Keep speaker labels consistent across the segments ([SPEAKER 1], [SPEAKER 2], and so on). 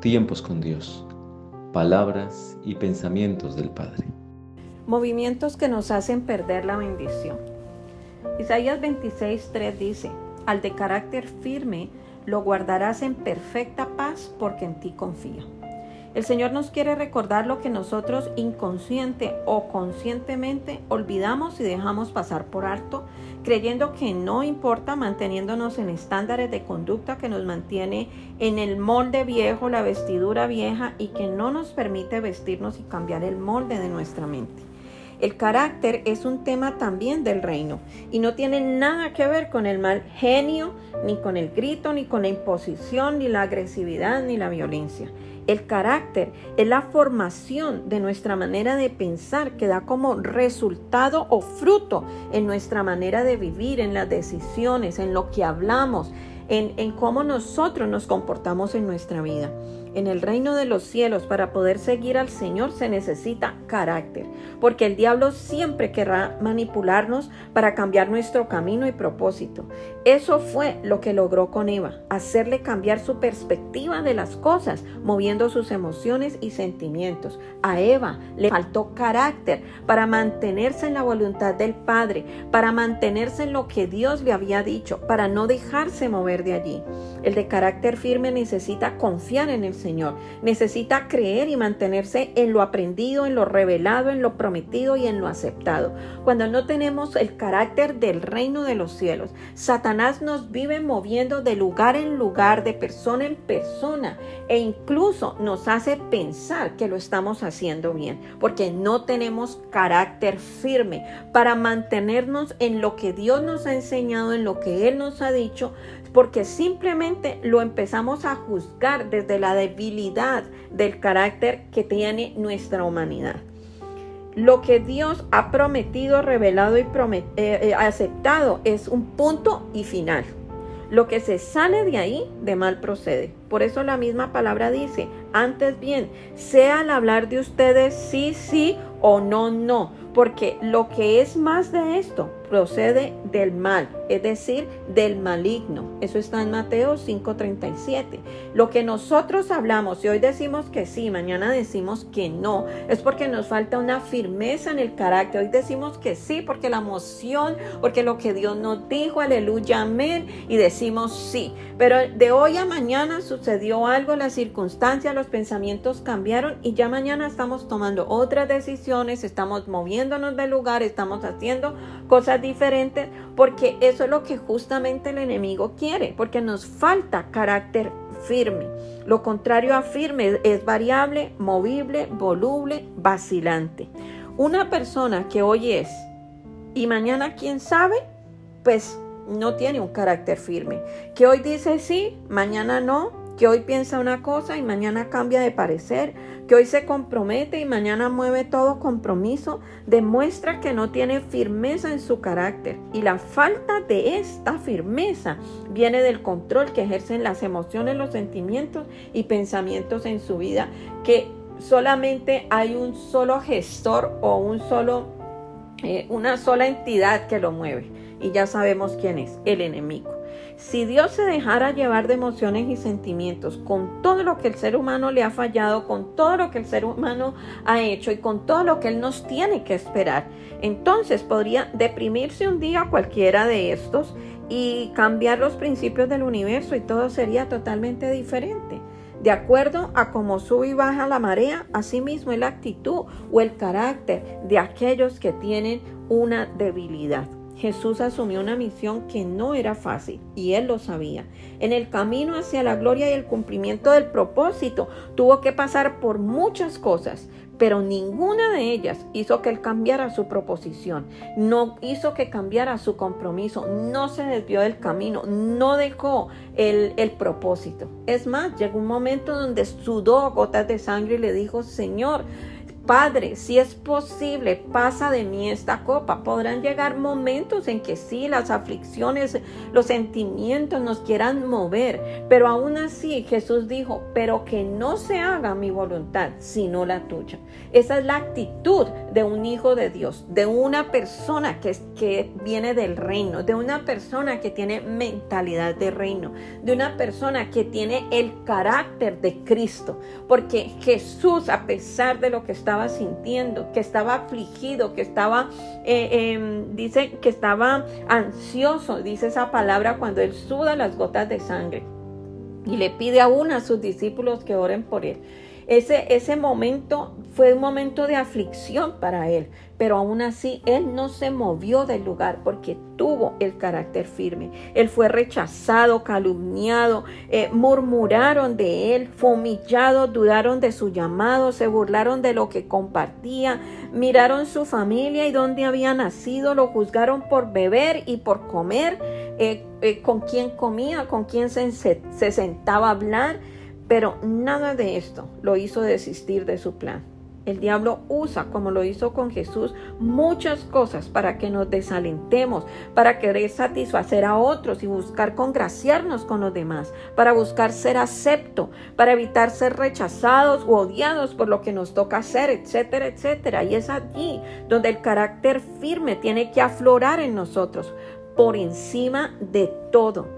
[SPEAKER 1] Tiempos con Dios. Palabras y pensamientos del Padre.
[SPEAKER 2] Movimientos que nos hacen perder la bendición. Isaías 26:3 dice: al de carácter firme lo guardarás en perfecta paz porque en ti confía. El Señor nos quiere recordar lo que nosotros inconsciente o conscientemente olvidamos y dejamos pasar por alto, creyendo que no importa, manteniéndonos en estándares de conducta que nos mantiene en el molde viejo, la vestidura vieja, y que no nos permite vestirnos y cambiar el molde de nuestra mente. El carácter es un tema también del reino y no tiene nada que ver con el mal genio, ni con el grito, ni con la imposición, ni la agresividad, ni la violencia. El carácter es la formación de nuestra manera de pensar que da como resultado o fruto en nuestra manera de vivir, en las decisiones, en lo que hablamos, en cómo nosotros nos comportamos en nuestra vida. En el reino de los cielos, para poder seguir al Señor se necesita carácter, porque el diablo siempre querrá manipularnos para cambiar nuestro camino y propósito. Eso fue lo que logró con Eva, hacerle cambiar su perspectiva de las cosas, moviendo sus emociones y sentimientos. A Eva le faltó carácter para mantenerse en la voluntad del Padre, para mantenerse en lo que Dios le había dicho, para no dejarse mover de allí. El de carácter firme necesita confiar en el Señor, necesita creer y mantenerse en lo aprendido, en lo revelado, en lo prometido y en lo aceptado. Cuando no tenemos el carácter del reino de los cielos, Satanás nos vive moviendo de lugar en lugar, de persona en persona, e incluso nos hace pensar que lo estamos haciendo bien, porque no tenemos carácter firme para mantenernos en lo que Dios nos ha enseñado, en lo que Él nos ha dicho, porque simplemente lo empezamos a juzgar desde la debilidad del carácter que tiene nuestra humanidad. Lo que Dios ha prometido, revelado y aceptado es un punto y final. Lo que se sale de ahí, de mal procede. Por eso la misma palabra dice: antes bien, sea al hablar de ustedes sí, sí o no, no. Porque lo que es más de esto procede del mal, es decir, del maligno. Eso está en Mateo 5:37. Lo que nosotros hablamos, y hoy decimos que sí, mañana decimos que no, es porque nos falta una firmeza en el carácter. Hoy decimos que sí porque la emoción, porque lo que Dios nos dijo, aleluya, amén, y decimos sí. Pero de hoy a mañana sucedió algo, las circunstancias, los pensamientos cambiaron y ya mañana estamos tomando otras decisiones, estamos moviéndonos de lugar, estamos haciendo cosas diferentes, porque eso es lo que justamente el enemigo quiere, porque nos falta carácter firme. Lo contrario a firme es variable, movible, voluble, vacilante. Una persona que hoy es y mañana quién sabe, pues no tiene un carácter firme. Que hoy dice sí, mañana no. Que hoy piensa una cosa y mañana cambia de parecer, que hoy se compromete y mañana mueve todo compromiso, demuestra que no tiene firmeza en su carácter. Y la falta de esta firmeza viene del control que ejercen las emociones, los sentimientos y pensamientos en su vida, que solamente hay un solo gestor o una sola entidad que lo mueve. Y ya sabemos quién es: el enemigo. Si Dios se dejara llevar de emociones y sentimientos, con todo lo que el ser humano le ha fallado, con todo lo que el ser humano ha hecho y con todo lo que Él nos tiene que esperar, entonces podría deprimirse un día cualquiera de estos y cambiar los principios del universo y todo sería totalmente diferente. De acuerdo a cómo sube y baja la marea, así mismo es la actitud o el carácter de aquellos que tienen una debilidad. Jesús asumió una misión que no era fácil y Él lo sabía. En el camino hacia la gloria y el cumplimiento del propósito tuvo que pasar por muchas cosas, pero ninguna de ellas hizo que Él cambiara su proposición, no hizo que cambiara su compromiso, no se desvió del camino, no dejó el propósito. Es más, llegó un momento donde sudó gotas de sangre y le dijo: Señor, Padre, si es posible, pasa de mí esta copa. Podrán llegar momentos en que sí, las aflicciones, los sentimientos nos quieran mover, pero aún así Jesús dijo, pero que no se haga mi voluntad, sino la tuya. Esa es la actitud de un hijo de Dios, de una persona que viene del reino, de una persona que tiene mentalidad de reino, de una persona que tiene el carácter de Cristo, porque Jesús, a pesar de lo que estaba sintiendo, que estaba afligido, que estaba, dice que estaba ansioso, dice esa palabra cuando él suda las gotas de sangre y le pide aún a sus discípulos que oren por él. Ese momento fue un momento de aflicción para él, pero aún así él no se movió del lugar porque tuvo el carácter firme. Él fue rechazado, calumniado, murmuraron de él, fue humillado, dudaron de su llamado, se burlaron de lo que compartía, miraron su familia y dónde había nacido, lo juzgaron por beber y por comer, con quién comía, con quién se sentaba a hablar. Pero nada de esto lo hizo desistir de su plan. El diablo usa, como lo hizo con Jesús, muchas cosas para que nos desalentemos, para querer satisfacer a otros y buscar congraciarnos con los demás, para buscar ser acepto, para evitar ser rechazados o odiados por lo que nos toca hacer, etcétera, etcétera. Y es allí donde el carácter firme tiene que aflorar en nosotros, por encima de todo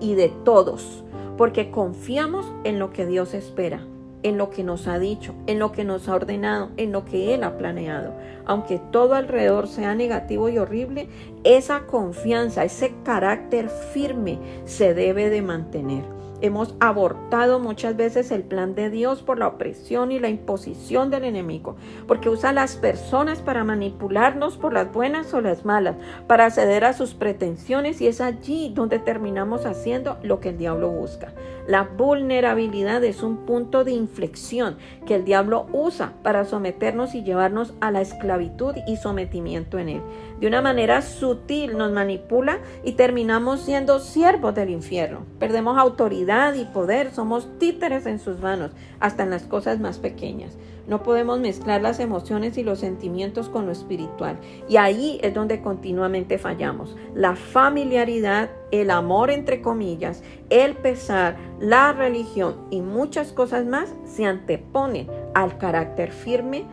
[SPEAKER 2] y de todos. Porque confiamos en lo que Dios espera, en lo que nos ha dicho, en lo que nos ha ordenado, en lo que Él ha planeado. Aunque todo alrededor sea negativo y horrible, esa confianza, ese carácter firme se debe de mantener. Hemos abortado muchas veces el plan de Dios por la opresión y la imposición del enemigo, porque usa a las personas para manipularnos por las buenas o las malas, para ceder a sus pretensiones, y es allí donde terminamos haciendo lo que el diablo busca. La vulnerabilidad es un punto de inflexión que el diablo usa para someternos y llevarnos a la esclavitud y sometimiento en él. De una manera sutil nos manipula y terminamos siendo siervos del infierno. Perdemos autoridad y poder, somos títeres en sus manos, hasta en las cosas más pequeñas. No podemos mezclar las emociones y los sentimientos con lo espiritual. Y ahí es donde continuamente fallamos. La familiaridad, el amor entre comillas, el pesar, la religión y muchas cosas más se anteponen al carácter firme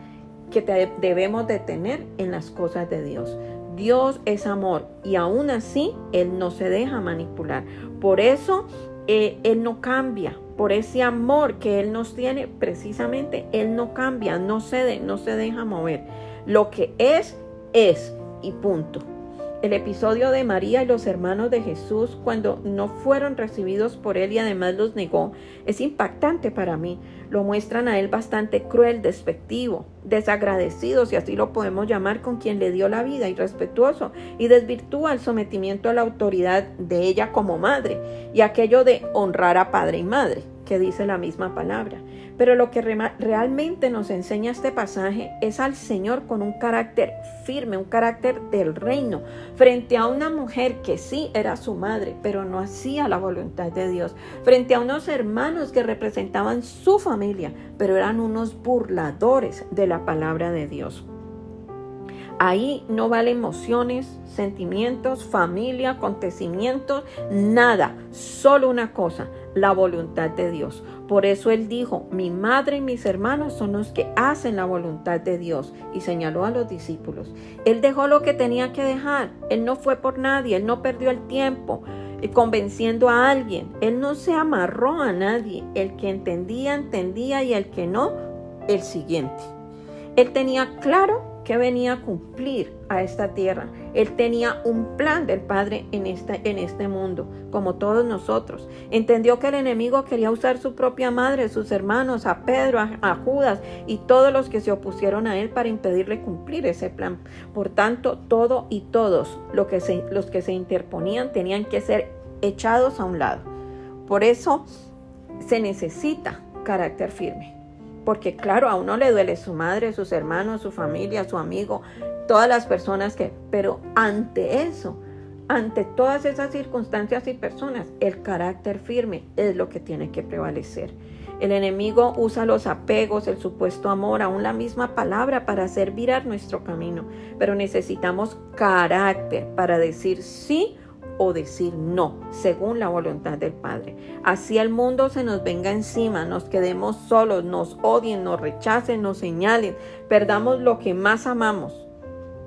[SPEAKER 2] que debemos de tener en las cosas de Dios. Dios es amor y aún así Él no se deja manipular. Por eso Él no cambia. Por ese amor que Él nos tiene, precisamente Él no cambia, no cede, no se deja mover. Lo que es y punto. El episodio de María y los hermanos de Jesús cuando no fueron recibidos por Él y además los negó es impactante para mí. Lo muestran a Él bastante cruel, despectivo, desagradecido, si así lo podemos llamar, con quien le dio la vida, irrespetuoso, y desvirtúa el sometimiento a la autoridad de ella como madre y aquello de honrar a padre y madre, que dice la misma palabra. Pero lo que realmente nos enseña este pasaje es al Señor con un carácter firme, un carácter del reino, frente a una mujer que sí era su madre, pero no hacía la voluntad de Dios, frente a unos hermanos que representaban su familia, pero eran unos burladores de la palabra de Dios. Ahí no vale emociones, sentimientos, familia, acontecimientos, nada, solo una cosa, la voluntad de Dios. Por eso Él dijo, mi madre y mis hermanos son los que hacen la voluntad de Dios, y señaló a los discípulos. Él dejó lo que tenía que dejar, Él no fue por nadie, Él no perdió el tiempo convenciendo a alguien, Él no se amarró a nadie, el que entendía, entendía, y el que no, el siguiente. Él tenía claro que venía a cumplir a esta tierra. Él tenía un plan del Padre en este mundo, como todos nosotros. Entendió que el enemigo quería usar su propia madre, sus hermanos, a Pedro, a Judas y todos los que se opusieron a él para impedirle cumplir ese plan. Por tanto, todo y todos los que se interponían tenían que ser echados a un lado. Por eso se necesita carácter firme. Porque claro, a uno le duele su madre, sus hermanos, su familia, su amigo, todas las personas pero ante eso, ante todas esas circunstancias y personas, el carácter firme es lo que tiene que prevalecer. El enemigo usa los apegos, el supuesto amor, aún la misma palabra para hacer virar nuestro camino. Pero necesitamos carácter para decir sí o decir no, según la voluntad del Padre. Así el mundo se nos venga encima, nos quedemos solos, nos odien, nos rechacen, nos señalen, perdamos lo que más amamos,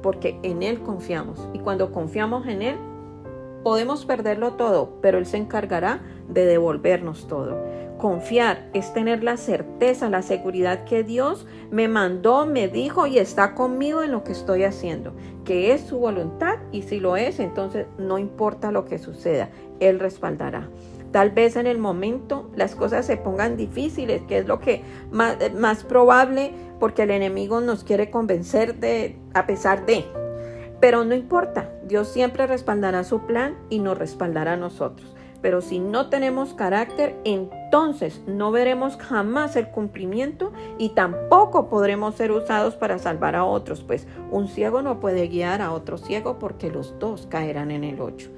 [SPEAKER 2] porque en Él confiamos. Y cuando confiamos en Él, podemos perderlo todo, pero Él se encargará de devolvernos todo. Confiar es tener la certeza, la seguridad que Dios me mandó, me dijo y está conmigo en lo que estoy haciendo, que es su voluntad, y si lo es, entonces no importa lo que suceda, Él respaldará. Tal vez en el momento las cosas se pongan difíciles, que es lo que más probable, porque el enemigo nos quiere convencer a pesar de. Pero no importa, Dios siempre respaldará su plan y nos respaldará a nosotros. Pero si no tenemos carácter, entonces no veremos jamás el cumplimiento y tampoco podremos ser usados para salvar a otros, pues un ciego no puede guiar a otro ciego porque los dos caerán en el hoyo.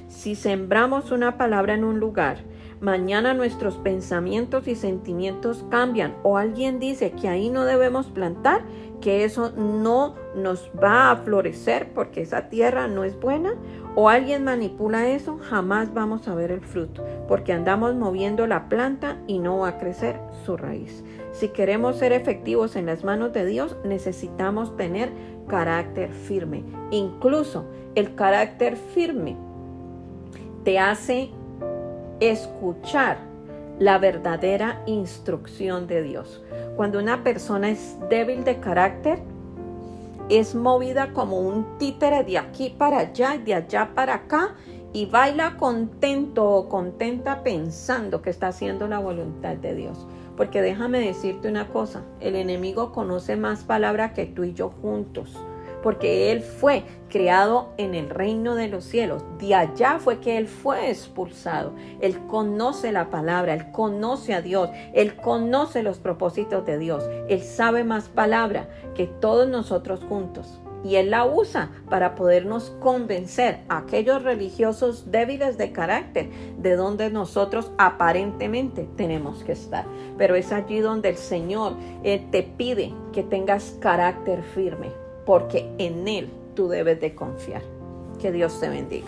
[SPEAKER 2] Si sembramos una palabra en un lugar, mañana nuestros pensamientos y sentimientos cambian o alguien dice que ahí no debemos plantar, que eso no nos va a florecer porque esa tierra no es buena, o alguien manipula eso, jamás vamos a ver el fruto, porque andamos moviendo la planta y no va a crecer su raíz. Si queremos ser efectivos en las manos de Dios, necesitamos tener carácter firme. Incluso el carácter firme te hace escuchar la verdadera instrucción de Dios. Cuando una persona es débil de carácter, es movida como un títere de aquí para allá y de allá para acá y baila contento o contenta pensando que está haciendo la voluntad de Dios. Porque déjame decirte una cosa, el enemigo conoce más palabra que tú y yo juntos, porque él fue creado en el reino de los cielos. De allá fue que él fue expulsado. Él conoce la palabra, él conoce a Dios, él conoce los propósitos de Dios. Él sabe más palabra que todos nosotros juntos. Y él la usa para podernos convencer a aquellos religiosos débiles de carácter de donde nosotros aparentemente tenemos que estar. Pero es allí donde el Señor te pide que tengas carácter firme, porque en Él tú debes de confiar. Que Dios te bendiga.